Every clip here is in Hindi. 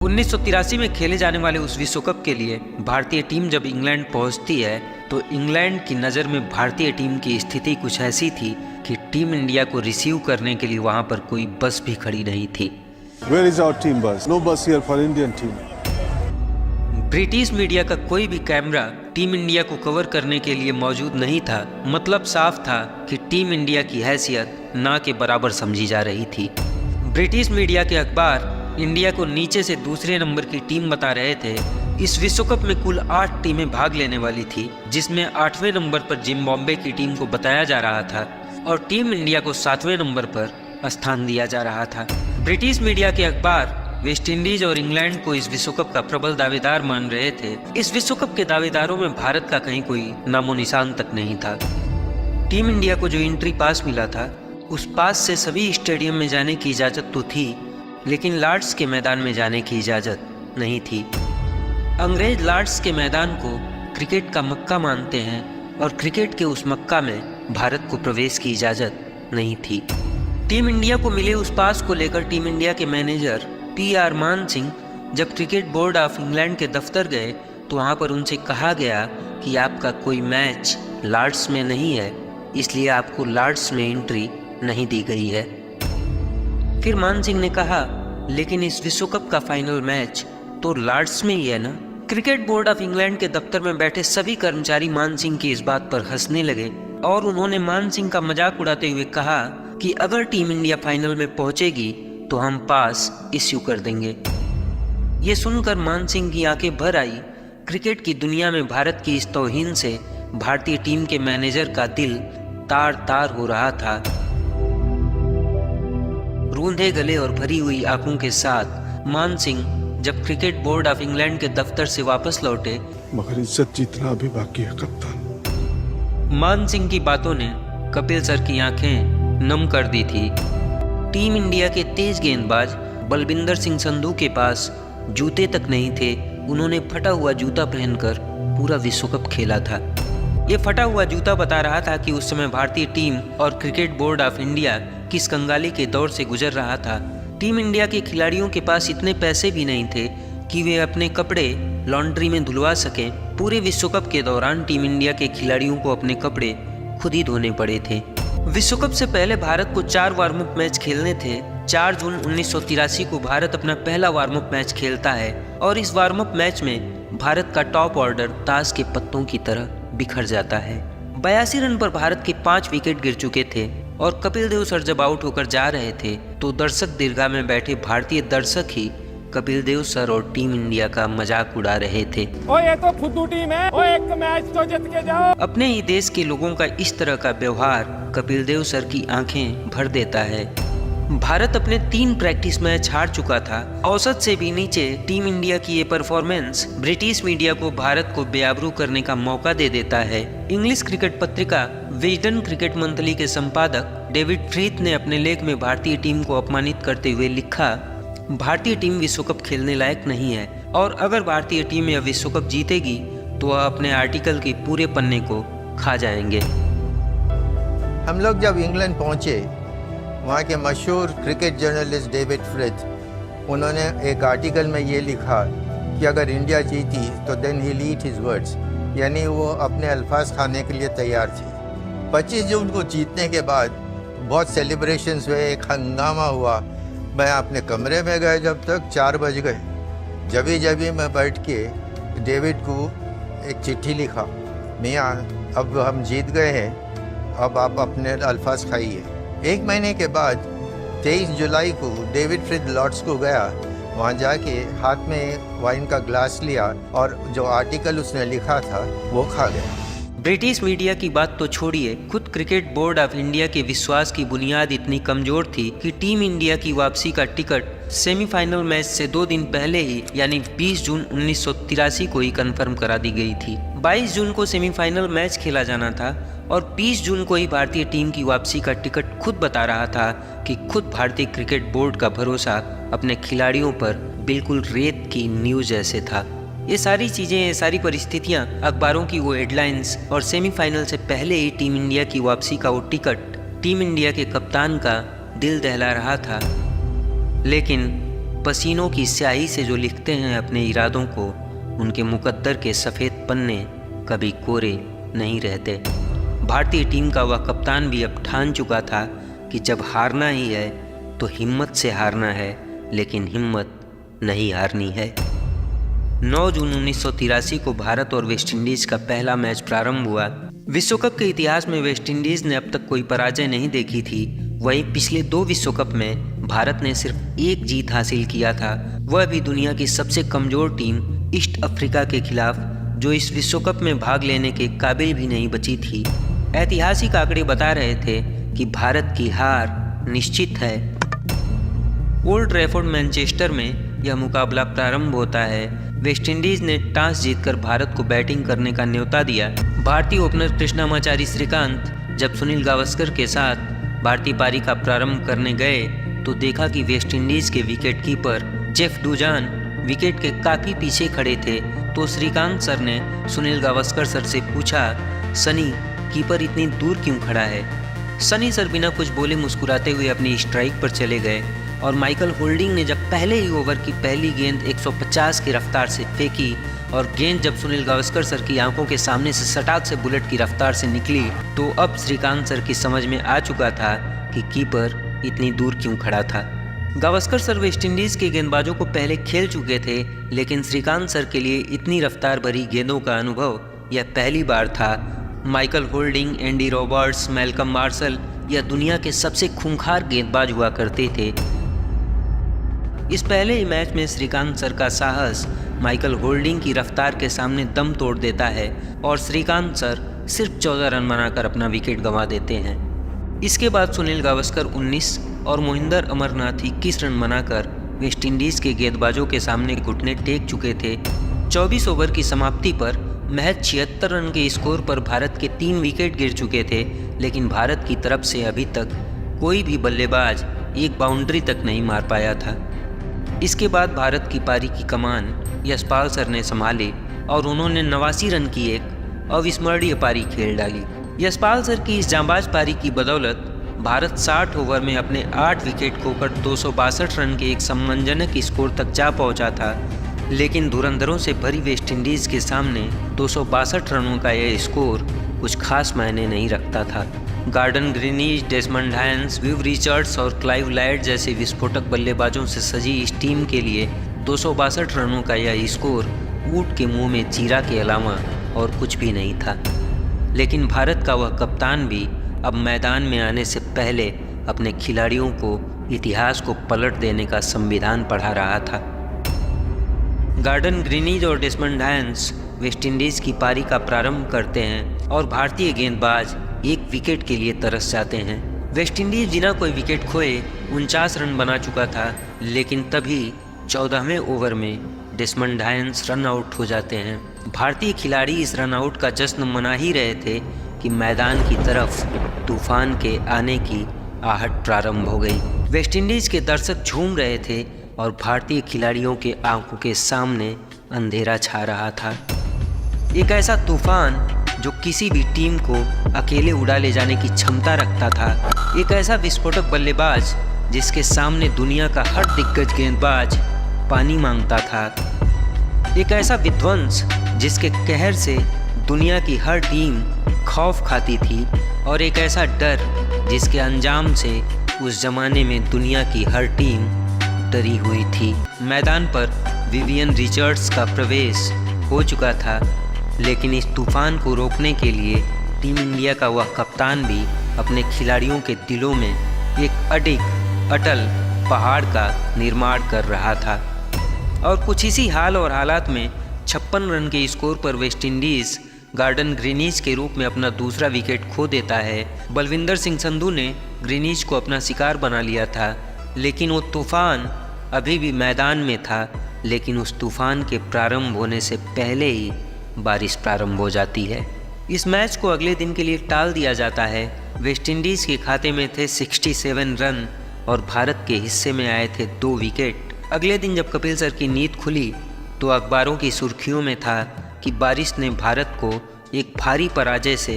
1983 में खेले जाने वाले उस विश्व कप के लिए भारतीय टीम जब इंग्लैंड पहुंचती है तो इंग्लैंड की नज़र में भारतीय टीम की स्थिति कुछ ऐसी थी कि टीम इंडिया को रिसीव करने के लिए वहां पर कोई बस भी खड़ी नहीं थी। Where is our team bus? No bus here for Indian team. British media का कोई भी कैमरा टीम इंडिया को कवर करने के लिए मौजूद नहीं था। मतलब साफ था कि टीम इंडिया की हैसियत ना के बराबर समझी जा रही थी। ब्रिटिश मीडिया के अखबार इंडिया को नीचे से दूसरे नंबर की टीम बता रहे थे। इस विश्व कप में कुल 8 टीमें भाग लेने वाली थी, जिसमें 8वें नंबर पर जिम्बाब्वे की टीम को बताया जा रहा था और टीम इंडिया को 7वें नंबर पर स्थान दिया जा रहा था। ब्रिटिश मीडिया के अखबार वेस्ट इंडीज और इंग्लैंड को इस विश्व कप का प्रबल दावेदार मान रहे थे। इस विश्व कप के दावेदारों में भारत का कहीं कोई नामो निशान तक नहीं था। टीम इंडिया को जो एंट्री पास मिला था, उस पास से सभी स्टेडियम में जाने की इजाज़त तो थी, लेकिन लॉर्ड्स के मैदान में जाने की इजाज़त नहीं थी। अंग्रेज लॉर्ड्स के मैदान को क्रिकेट का मक्का मानते हैं और क्रिकेट के उस मक्का में भारत को प्रवेश की इजाज़त नहीं थी। टीम इंडिया को मिले उस पास को लेकर टीम इंडिया के मैनेजर PR मान सिंह जब क्रिकेट बोर्ड ऑफ इंग्लैंड के दफ्तर गए तो वहाँ पर उनसे कहा गया कि आपका कोई मैच लॉर्ड्स में नहीं है, इसलिए आपको लॉर्ड्स में एंट्री नहीं दी गई है। फिर मान सिंह ने कहा, लेकिन इस विश्व कप का फाइनल मैच तो लॉर्ड्स में ही है ना। क्रिकेट बोर्ड ऑफ इंग्लैंड के दफ्तर में बैठे सभी कर्मचारी मान सिंह की इस बात पर हंसने लगे और उन्होंने मान सिंह का मजाक उड़ाते हुए कहा कि अगर टीम इंडिया फाइनल में पहुंचेगी तो हम पास इश्यू कर देंगे। ये सुनकर मान सिंह की आंखें भर आई। क्रिकेट की दुनिया में भारत की इस तौहीन से भारतीय टीम के मैनेजर का दिल तार तार हो रहा था। रूंधे गले और भरी हुई आंखों के साथ मान सिंह जब क्रिकेट बोर्ड ऑफ इंग्लैंड के दफ्तर से वापस लौटे, मगर इज्जत जीतना अभी बाकी है कप्तान। मान सिंह की बातों ने कपिल सर की आंखें नम कर दी थी। टीम इंडिया के तेज गेंदबाज बलविंदर सिंह संधू के पास जूते तक नहीं थे। उन्होंने फटा हुआ जूता पहनकर पूरा विश्व कप खेला था। ये फटा हुआ जूता बता रहा था कि उस समय भारतीय टीम और क्रिकेट बोर्ड ऑफ इंडिया किस कंगाली के दौर से गुजर रहा था। टीम इंडिया के खिलाड़ियों के पास इतने पैसे भी नहीं थे कि वे अपने कपड़े लॉन्ड्री में धुलवा सकें। पूरे विश्व कप के दौरान टीम इंडिया के खिलाड़ियों को अपने कपड़े खुद ही धोने पड़े थे। विश्व कप से पहले भारत को 4 वार्म अप मैच खेलने थे। 4 जून 1983 को भारत अपना पहला वार्म अप मैच खेलता है और इस वार्म अप मैच में भारत का टॉप ऑर्डर ताश के पत्तों की तरह बिखर जाता है। 82 रन पर भारत के 5 विकेट गिर चुके थे और कपिल देव सर जब आउट होकर जा रहे थे तो दर्शक दीर्घा में बैठे भारतीय दर्शक ही कपिल देव सर और टीम इंडिया का मजाक उड़ा रहे थे। ओ ये तो फुद्दू टीम है, ओ एक मैच तो जीत के जाओ। अपने ही देश के लोगों का इस तरह का व्यवहार कपिल देव सर की आंखें भर देता है। भारत अपने 3 प्रैक्टिस मैच हार चुका था। औसत से भी नीचे टीम इंडिया की ये परफॉर्मेंस ब्रिटिश मीडिया को भारत को बेआबरू करने का मौका दे देता है। इंग्लिश क्रिकेट पत्रिका विजडन क्रिकेट मंथली के संपादक डेविड फ्रीथ ने अपने लेख में भारतीय टीम को अपमानित करते हुए लिखा, भारतीय टीम विश्व कप खेलने लायक नहीं है और अगर भारतीय टीम यह विश्व कप जीतेगी तो वह अपने आर्टिकल के पूरे पन्ने को खा जाएंगे। हम लोग जब इंग्लैंड पहुंचे, वहाँ के मशहूर क्रिकेट जर्नलिस्ट डेविड फ्रिथ, उन्होंने एक आर्टिकल में ये लिखा कि अगर इंडिया जीती तो then he eat his words, यानी वो अपने अल्फाज खाने के लिए तैयार थे। 25 जून को जीतने के बाद बहुत सेलिब्रेशंस हुए, एक हंगामा हुआ। मैं अपने कमरे में गए जब तक 4 बज गए। जब मैं बैठ के डेविड को एक चिट्ठी लिखा, मियाँ अब हम जीत गए हैं, अब आप अपने अल्फाज खाइए। 1 महीने के बाद 23 जुलाई को डेविड फ्रिथ लॉर्ड्स को गया। वहाँ जाके हाथ में वाइन का ग्लास लिया और जो आर्टिकल उसने लिखा था वो खा गया। ब्रिटिश मीडिया की बात तो छोड़िए, खुद क्रिकेट बोर्ड ऑफ इंडिया के विश्वास की बुनियाद इतनी कमजोर थी कि टीम इंडिया की वापसी का टिकट सेमीफाइनल मैच से 2 दिन पहले ही यानी 20 जून 1983 को ही कंफर्म करा दी गई थी। 22 जून को सेमीफाइनल मैच खेला जाना था और 20 जून को ही भारतीय टीम की वापसी का टिकट खुद बता रहा था कि खुद भारतीय क्रिकेट बोर्ड का भरोसा अपने खिलाड़ियों पर बिल्कुल रेत की नींव जैसे था। ये सारी चीज़ें, ये सारी परिस्थितियाँ, अखबारों की वो हेडलाइंस और सेमीफाइनल से पहले ही टीम इंडिया की वापसी का वो टिकट टीम इंडिया के कप्तान का दिल दहला रहा था। लेकिन पसीनों की स्याही से जो लिखते हैं अपने इरादों को, उनके मुकद्दर के सफ़ेद पन्ने कभी कोरे नहीं रहते। भारतीय टीम का वह कप्तान भी अब ठान चुका था कि जब हारना ही है तो हिम्मत से हारना है, लेकिन हिम्मत नहीं हारनी है। 9 जून 1983 को भारत और वेस्टइंडीज़ का पहला मैच प्रारंभ हुआ। विश्व कप के इतिहास में वेस्टइंडीज़ ने अब तक कोई पराजय नहीं देखी थी। वहीं पिछले 2 विश्व कप में भारत ने सिर्फ 1 जीत हासिल किया था, वह भी दुनिया की सबसे कमज़ोर टीम ईस्ट अफ्रीका के खिलाफ, जो इस विश्व कप में भाग लेने के काबिल भी नहीं बची थी। ऐतिहासिक आंकड़े बता रहे थे कि भारत की हार निश्चित है। ओल्ड ट्रैफोर्ड मैनचेस्टर में यह मुकाबला प्रारंभ होता है। वेस्टइंडीज़ ने टॉस जीतकर भारत को बैटिंग करने का न्योता दिया। भारतीय ओपनर कृष्णामाचारी श्रीकांत जब सुनील गावस्कर के साथ भारतीय पारी का प्रारंभ करने गए तो देखा कि वेस्टइंडीज़ के विकेट कीपर जेफ डुजान विकेट के काफ़ी पीछे खड़े थे। तो श्रीकांत सर ने सुनील गावस्कर सर से पूछा, सनी, कीपर इतनी दूर क्यों खड़ा है? सनी सर बिना कुछ बोले मुस्कुराते हुए अपनी स्ट्राइक पर चले गए और माइकल होल्डिंग ने जब पहले ही ओवर की पहली गेंद 150 की रफ्तार से फेंकी और गेंद जब सुनील गावस्कर सर की आंखों के सामने से सटाक से बुलेट की रफ्तार से निकली, तो अब श्रीकांत सर की समझ में आ चुका था कि कीपर इतनी दूर क्यों खड़ा था। गावस्कर सर वेस्टइंडीज़ के गेंदबाजों को पहले खेल चुके थे, लेकिन श्रीकांत सर के लिए इतनी रफ्तार भरी गेंदों का अनुभव यह पहली बार था। Michael holding, Andy Roberts, Malcolm martial यह दुनिया के सबसे खूंखार गेंदबाज हुआ करते थे। इस पहले ही मैच में श्रीकांत सर का साहस माइकल होल्डिंग की रफ्तार के सामने दम तोड़ देता है और श्रीकांत सर सिर्फ 14 रन बनाकर अपना विकेट गंवा देते हैं। इसके बाद सुनील गावस्कर 19 और मोहिंदर अमरनाथ 21 रन बनाकर वेस्टइंडीज़ के गेंदबाजों के सामने घुटने टेक चुके थे। 24 ओवर की समाप्ति पर महज 76 रन के स्कोर पर भारत के 3 विकेट गिर चुके थे, लेकिन भारत की तरफ से अभी तक कोई भी बल्लेबाज एक बाउंड्री तक नहीं मार पाया था। इसके बाद भारत की पारी की कमान यशपाल सर ने संभाली और उन्होंने 89 रन की एक अविस्मरणीय पारी खेल डाली। यशपाल सर की इस जांबाज पारी की बदौलत भारत 60 ओवर में अपने 8 विकेट खोकर 262 रन के एक सम्मानजनक स्कोर तक जा पहुंचा था, लेकिन धुरंधरों से भरी वेस्टइंडीज़ के सामने 262 रनों का यह स्कोर कुछ खास मायने नहीं रखता था। Gordon Greenidge, Desmond Haynes, Viv Richards और क्लाइव लाइट जैसे विस्फोटक बल्लेबाजों से सजी इस टीम के लिए 262 रनों का यह स्कोर ऊंट के मुंह में जीरा के अलावा और कुछ भी नहीं था। लेकिन भारत का वह कप्तान भी अब मैदान में आने से पहले अपने खिलाड़ियों को इतिहास को पलट देने का संविधान पढ़ा रहा था। गार्डन ग्रीनिज और डेसमंड हायंस वेस्टइंडीज़ की पारी का प्रारंभ करते हैं और भारतीय गेंदबाज एक विकेट के लिए तरस जाते हैं। वेस्टइंडीज़ बिना कोई विकेट खोए 49 रन बना चुका था, लेकिन तभी 14वें ओवर में डेसमंड हायंस रन आउट हो जाते हैं। भारतीय खिलाड़ी इस रन आउट का जश्न मना ही रहे थे कि मैदान की तरफ तूफान के आने की आहट प्रारंभ हो गई। वेस्टइंडीज़ के दर्शक झूम रहे थे और भारतीय खिलाड़ियों के आंखों के सामने अंधेरा छा रहा था। एक ऐसा तूफान जो किसी भी टीम को अकेले उड़ा ले जाने की क्षमता रखता था। एक ऐसा विस्फोटक बल्लेबाज जिसके सामने दुनिया का हर दिग्गज गेंदबाज पानी मांगता था। एक ऐसा विध्वंस जिसके कहर से दुनिया की हर टीम खौफ खाती थी, और एक ऐसा डर जिसके अंजाम से उस जमाने में दुनिया की हर टीम डरी हुई थी। मैदान पर विवियन रिचर्ड्स का प्रवेश हो चुका था, लेकिन इस तूफान को रोकने के लिए टीम इंडिया का वह कप्तान भी अपने खिलाड़ियों के दिलों में एक अटल पहाड़ का निर्माण कर रहा था। और कुछ इसी हाल और हालात में 56 रन के स्कोर पर वेस्टइंडीज़ गार्डन ग्रीनिज के रूप में अपना दूसरा विकेट खो देता है। बलविंदर सिंह संधू ने ग्रीनिज को अपना शिकार बना लिया था, लेकिन वो तूफान अभी भी मैदान में था। लेकिन उस तूफान के प्रारंभ होने से पहले ही बारिश प्रारंभ हो जाती है। इस मैच को अगले दिन के लिए टाल दिया जाता है। वेस्टइंडीज़ के खाते में थे 67 रन और भारत के हिस्से में आए थे 2 विकेट। अगले दिन जब कपिल सर की नींद खुली तो अखबारों की सुर्खियों में था कि बारिश ने भारत को एक भारी पराजय से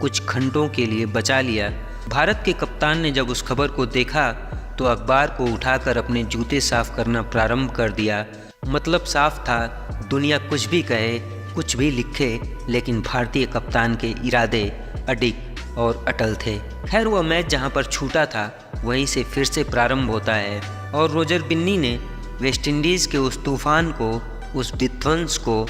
कुछ घंटों के लिए बचा लिया। भारत के कप्तान ने जब उस खबर को देखा तो अखबार को उठाकर अपने जूते साफ करना प्रारंभ कर दिया। मतलब साफ था, दुनिया कुछ भी कहे, कुछ भी लिखे, लेकिन भारतीय कप्तान के इरादे अडिग और अटल थे। खैर, वह मैच जहां पर छूटा था वहीं से फिर से प्रारंभ होता है और रोजर बिन्नी ने वेस्टइंडीज़ के उस तूफान को, उस विध्वंस को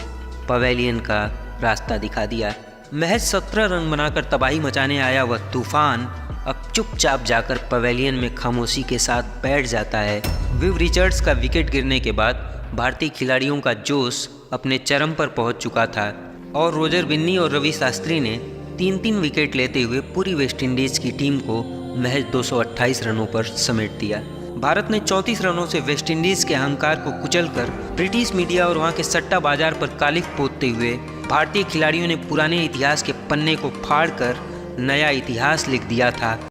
पवेलियन का रास्ता दिखा दिया। महज 17 रन बनाकर तबाही मचाने आया वह तूफान अब चुपचाप जाकर पवेलियन में खामोशी के साथ बैठ जाता है। विव रिचर्ड्स का विकेट गिरने के बाद भारतीय खिलाड़ियों का जोश अपने चरम पर पहुंच चुका था और रोजर बिन्नी और रवि शास्त्री ने 3-3 विकेट लेते हुए पूरी वेस्टइंडीज़ की टीम को महज 228 रनों पर समेट दिया। भारत ने 34 रनों से वेस्टइंडीज़ के अहंकार को कुचलकर ब्रिटिश मीडिया और वहां के सट्टा बाजार पर कालिख पोतते हुए भारतीय खिलाड़ियों ने पुराने इतिहास के पन्ने को फाड़कर नया इतिहास लिख दिया था।